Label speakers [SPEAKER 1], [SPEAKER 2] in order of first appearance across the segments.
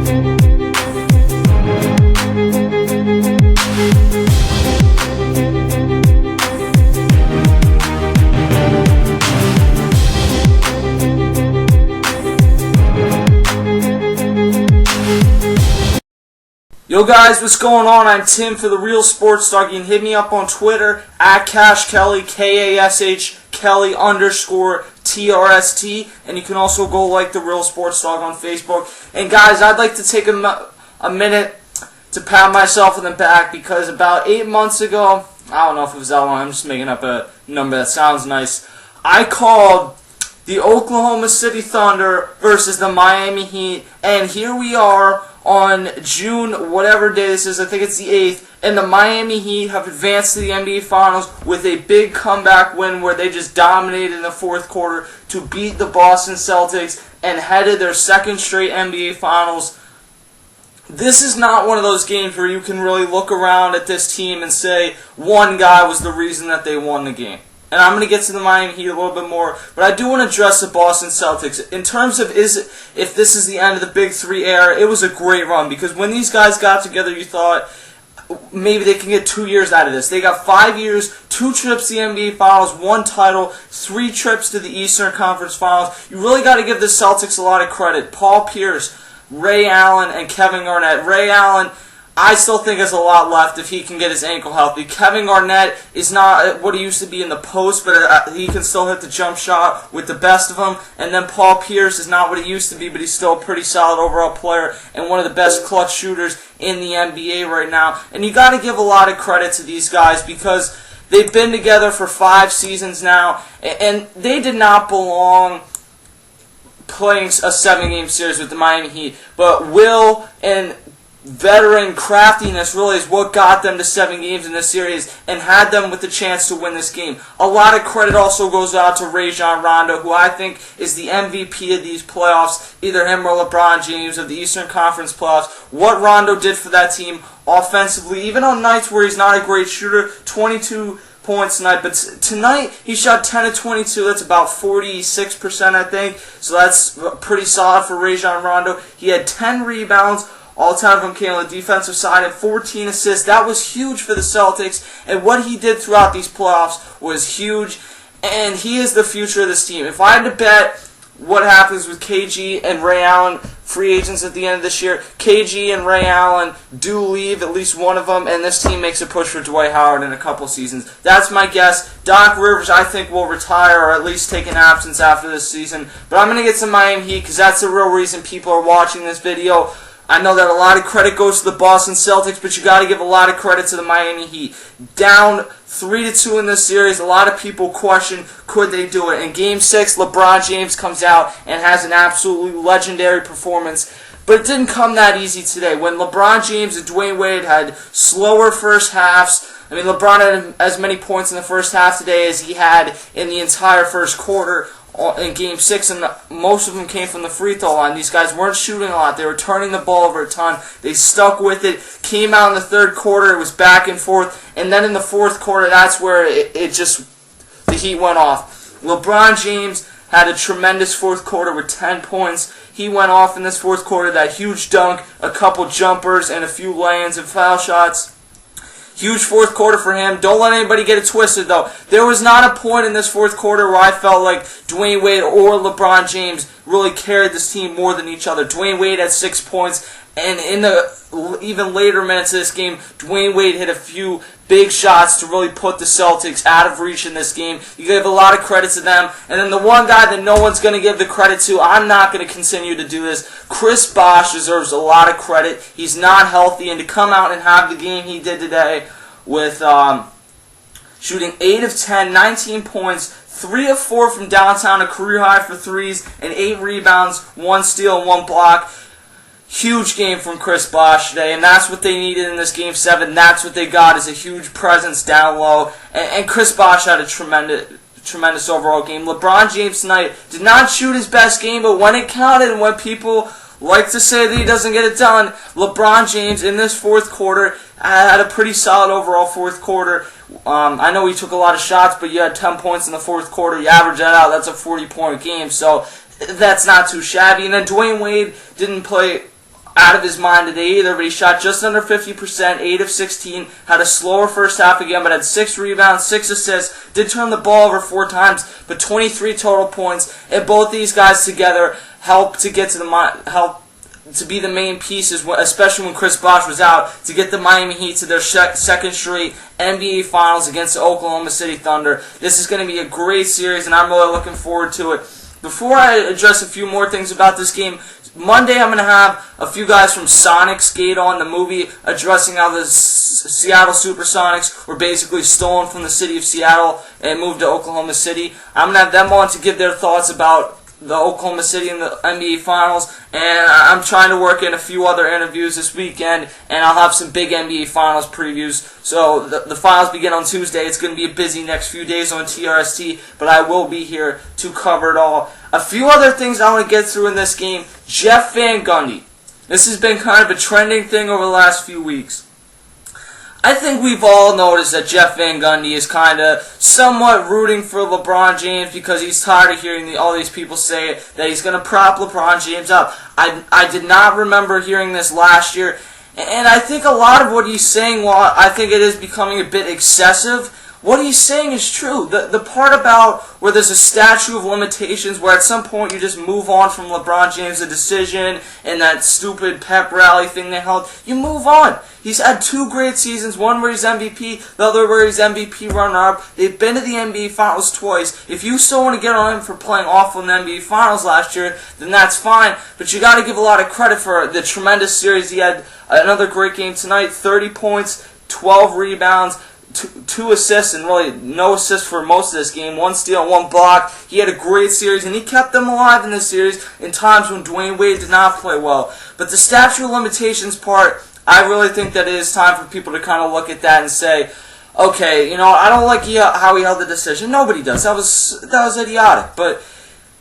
[SPEAKER 1] Yo guys, what's going on? I'm Tim for The Real Sports Dog. You can hit me up on Twitter at CashKelly, K-A-S-H, Kelly _TRST, and you can also go like The Real Sports Dog on Facebook. And guys, I'd like to take a minute to pat myself on the back because about 8 months ago, I don't know if it was that long, I'm just making up a number that sounds nice, I called the Oklahoma City Thunder versus the Miami Heat, and here we are on June, whatever day this is, I think it's the 8th, and the Miami Heat have advanced to the NBA Finals with a big comeback win where they just dominated in the fourth quarter to beat the Boston Celtics and headed their second straight NBA Finals. This is not one of those games where you can really look around at this team and say one guy was the reason that they won the game. And I'm going to get to the Miami Heat a little bit more, but I do want to address the Boston Celtics. In terms of if this is the end of the Big Three era, it was a great run because when these guys got together, you thought maybe they can get 2 years out of this. They got 5 years, 2 trips to the NBA Finals, 1 title, 3 trips to the Eastern Conference Finals. You really got to give the Celtics a lot of credit. Paul Pierce, Ray Allen, and Kevin Garnett. Ray Allen, I still think has a lot left if he can get his ankle healthy. Kevin Garnett is not what he used to be in the post, but he can still hit the jump shot with the best of them. And then Paul Pierce is not what he used to be, but he's still a pretty solid overall player and one of the best clutch shooters in the NBA right now. And you got to give a lot of credit to these guys because they've been together for 5 seasons now, and they did not belong playing a 7-game series with the Miami Heat. But Will and veteran craftiness really is what got them to 7 games in this series and had them with the chance to win this game. A lot of credit also goes out to Rajon Rondo, who I think is the MVP of these playoffs, either him or LeBron James of the Eastern Conference playoffs. What Rondo did for that team offensively, even on nights where he's not a great shooter, 22 points tonight, but tonight he shot 10 of 22, that's about 46% I think, so that's pretty solid for Rajon Rondo. He had 10 rebounds, all 10 of them came on the defensive side, and 14 assists. That was huge for the Celtics, and what he did throughout these playoffs was huge, and he is the future of this team. If I had to bet what happens with KG and Ray Allen, free agents at the end of this year, KG and Ray Allen do leave, at least one of them, and this team makes a push for Dwight Howard in a couple seasons. That's my guess. Doc Rivers, I think, will retire or at least take an absence after this season, but I'm going to get some Miami Heat because that's the real reason people are watching this video. I know that a lot of credit goes to the Boston Celtics, but you got to give a lot of credit to the Miami Heat. Down 3-2 in this series, a lot of people question, could they do it? In Game 6, LeBron James comes out and has an absolutely legendary performance. But it didn't come that easy today. When LeBron James and Dwayne Wade had slower first halves, I mean, LeBron had as many points in the first half today as he had in the entire first quarter in Game 6, and most of them came from the free throw line. These guys weren't shooting a lot. They were turning the ball over a ton. They stuck with it. Came out in the third quarter. It was back and forth. And then in the fourth quarter, that's where the Heat went off. LeBron James had a tremendous fourth quarter with 10 points. He went off in this fourth quarter. That huge dunk, a couple jumpers, and a few lay-ins and foul shots. Huge fourth quarter for him. Don't let anybody get it twisted, though. There was not a point in this fourth quarter where I felt like Dwayne Wade or LeBron James really carried this team more than each other. Dwayne Wade had 6 points, and in the even later minutes of this game, Dwayne Wade hit a few big shots to really put the Celtics out of reach in this game. You give a lot of credit to them. And then the one guy that no one's going to give the credit to, I'm not going to continue to do this, Chris Bosh deserves a lot of credit. He's not healthy, and to come out and have the game he did today with shooting 8 of 10, 19 points, 3 of 4 from downtown, a career high for threes, and 8 rebounds, 1 steal, and 1 block. Huge game from Chris Bosh today, and that's what they needed in this Game 7. That's what they got, is a huge presence down low. And Chris Bosh had a tremendous overall game. LeBron James tonight did not shoot his best game, but when it counted and when people like to say that he doesn't get it done, LeBron James in this fourth quarter had a pretty solid overall fourth quarter. I know he took a lot of shots, but you had 10 points in the fourth quarter. You average that out, that's a 40-point game, so that's not too shabby. And then Dwayne Wade didn't play out of his mind today either, but he shot just under 50%, 8 of 16, had a slower first half again, but had 6 rebounds, 6 assists, did turn the ball over 4 times, but 23 total points, and both these guys together helped to get to to be the main pieces, especially when Chris Bosh was out, to get the Miami Heat to their second straight NBA Finals against the Oklahoma City Thunder. This is going to be a great series, and I'm really looking forward to it. Before I address a few more things about this game, Monday I'm going to have a few guys from Sonic Skate on, the movie, addressing how the Seattle Supersonics were basically stolen from the city of Seattle and moved to Oklahoma City. I'm going to have them on to give their thoughts about the Oklahoma City in the NBA Finals, and I'm trying to work in a few other interviews this weekend, and I'll have some big NBA Finals previews. So the Finals begin on Tuesday. It's going to be a busy next few days on TRST, but I will be here to cover it all. A few other things I want to get through in this game. Jeff Van Gundy. This has been kind of a trending thing over the last few weeks. I think we've all noticed that Jeff Van Gundy is kind of somewhat rooting for LeBron James because he's tired of hearing all these people say that he's going to prop LeBron James up. I did not remember hearing this last year, and I think a lot of what he's saying, while I think it is becoming a bit excessive, what he's saying is true. The part about where there's a statute of limitations, where at some point you just move on from LeBron James' decision and that stupid pep rally thing they held, you move on. He's had 2 great seasons, one where he's MVP, the other where he's MVP runner-up. They've been to the NBA Finals twice. If you still want to get on him for playing awful in the NBA Finals last year, then that's fine. But you got to give a lot of credit for the tremendous series. He had another great game tonight, 30 points, 12 rebounds, 2 assists, and really no assists for most of this game. 1 steal, 1 block. He had a great series, and he kept them alive in this series in times when Dwayne Wade did not play well. But the statute of limitations part, I really think that it is time for people to kind of look at that and say, okay, I don't like how he held the decision. Nobody does. That was idiotic. But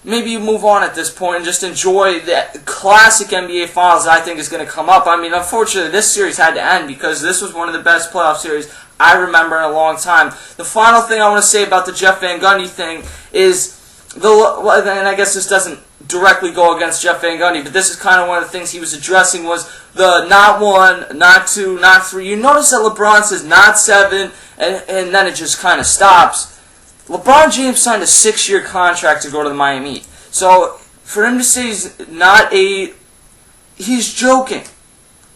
[SPEAKER 1] maybe you move on at this point and just enjoy the classic NBA Finals that I think is going to come up. I mean, unfortunately, this series had to end because this was one of the best playoff series I remember in a long time. The final thing I want to say about the Jeff Van Gundy thing is, and I guess this doesn't directly go against Jeff Van Gundy, but this is kind of one of the things he was addressing, was the not 1, not 2, not 3. You notice that LeBron says not 7, and then it just kind of stops. LeBron James signed a 6-year contract to go to the Miami Heat. So for him to say he's not 8, he's joking.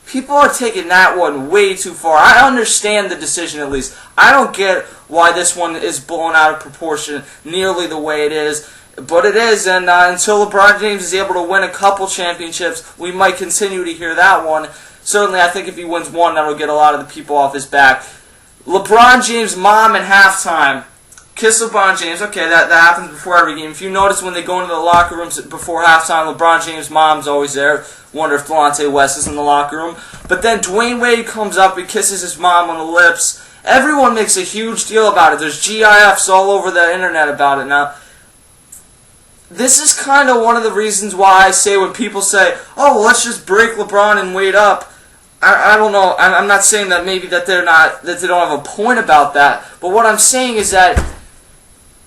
[SPEAKER 1] People are taking that one way too far. I understand the decision at least. I don't get why this one is blown out of proportion nearly the way it is. But it is, and until LeBron James is able to win a couple championships, we might continue to hear that one. Certainly, I think if he wins one, that'll get a lot of the people off his back. LeBron James' mom at halftime. Kiss LeBron James. Okay, that happens before every game. If you notice when they go into the locker rooms before halftime, LeBron James' mom's always there. Wonder if Delonte West is in the locker room. But then Dwayne Wade comes up and kisses his mom on the lips. Everyone makes a huge deal about it. There's GIFs all over the internet about it now. This is kind of one of the reasons why I say when people say, oh, well, let's just break LeBron and Wade up. I don't know. I'm not saying that maybe that they don't have a point about that. But what I'm saying is that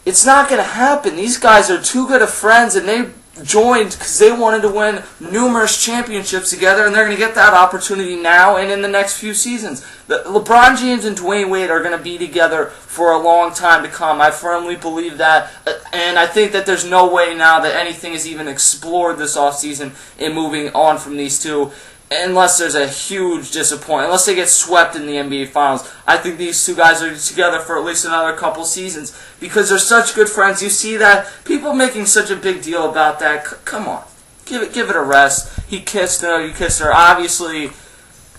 [SPEAKER 1] it's not going to happen. These guys are too good of friends, and they joined because they wanted to win numerous championships together, and they're going to get that opportunity now and in the next few seasons. LeBron James and Dwayne Wade are going to be together for a long time to come. I firmly believe that, and I think that there's no way now that anything is even explored this offseason in moving on from these two, unless there's a huge disappointment, unless they get swept in the NBA Finals. I think these two guys are together for at least another couple seasons because they're such good friends. You see that? People making such a big deal about that. Come on. Give it a rest. He kissed her, you kissed her. Obviously,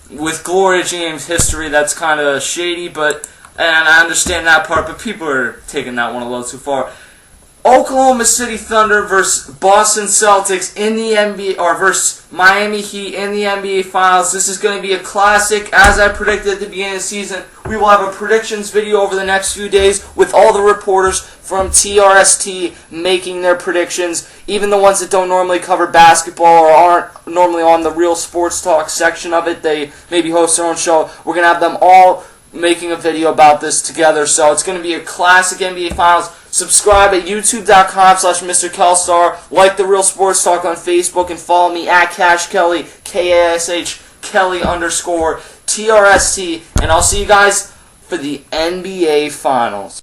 [SPEAKER 1] with Gloria James' history, that's kind of shady, and I understand that part, but people are taking that one a little too far. Oklahoma City Thunder versus Boston Celtics in the NBA, or versus Miami Heat in the NBA Finals. This is going to be a classic, as I predicted at the beginning of the season. We will have a predictions video over the next few days with all the reporters from TRST making their predictions, even the ones that don't normally cover basketball or aren't normally on the Real Sports Talk section of it. They maybe host their own show. We're going to have them all making a video about this together. So it's going to be a classic NBA Finals. Subscribe at youtube.com/Mr. Kelstar. Like The Real Sports Talk on Facebook and follow me at Cash Kelly, KASH Kelly _TRST. And I'll see you guys for the NBA Finals.